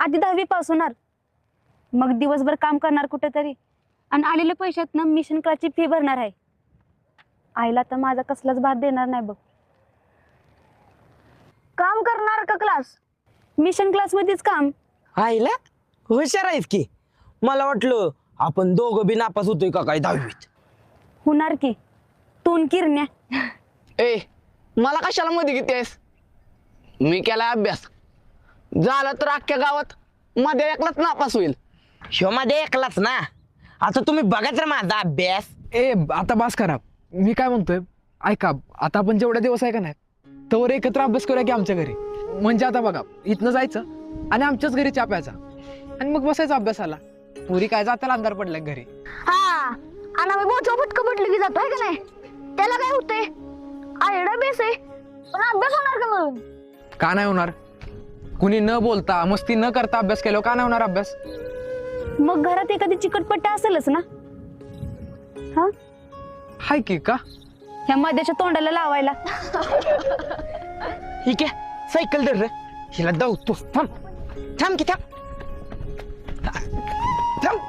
आधी 10वी पास होणार, मग दिवसभर काम करणार कुठेतरी आणि आलेल्या पैशातनं मिशन क्लासची फी भरणार आहे. आईला तर माझा कसलाच भात देणार नाही बघ. काम करणार का क्लास? मिशन क्लास मध्येच काम. आईला हुशार आहेस की. मला वाटलं आपण दोघं बी नापास होतोय का काय 10वीत. होणार की. तून किरण्या. ए मला कशाला मध्ये घेतेस? मी केला अभ्यास, झाला तर अख्ख्या गावात मध्ये एकलाच नापास होईल. शो मध्ये एकलाच ना. आता तुम्ही बघाच रे माझा अभ्यास. ए आता बास करा. मी काय म्हणतोय ऐका, आता आपण जेवढ्या दिवस आहे का नाही तोवर एकत्र अभ्यास करूया की आमच्या घरी. म्हणजे आता बघा, इथनं जायचं आणि आमच्याच घरी चहा प्यायचा आणि मग बसायचं अभ्यासाला. पुरी काय जाताला अंधार पडलाय घरी. हा, आणि आम्ही बोचो फटकं पटलं की जातोय का नाही, त्याला काय होतंय? आयडा बेस आहे, पण अभ्यास होणार का म्हणून? का नाही होणार? कुणी न बोलता मस्ती न करता अभ्यास केल्यावर का नाही होणार अभ्यास? मग घरात एखादी चिकटपट्टी असेलच ना. हा, हाय की का? ह्या मध्याच्या तोंडाला लावायला. ठीक आहे, सायकल धर रे. हिला धावतो. थांब थांब की थांब थांब.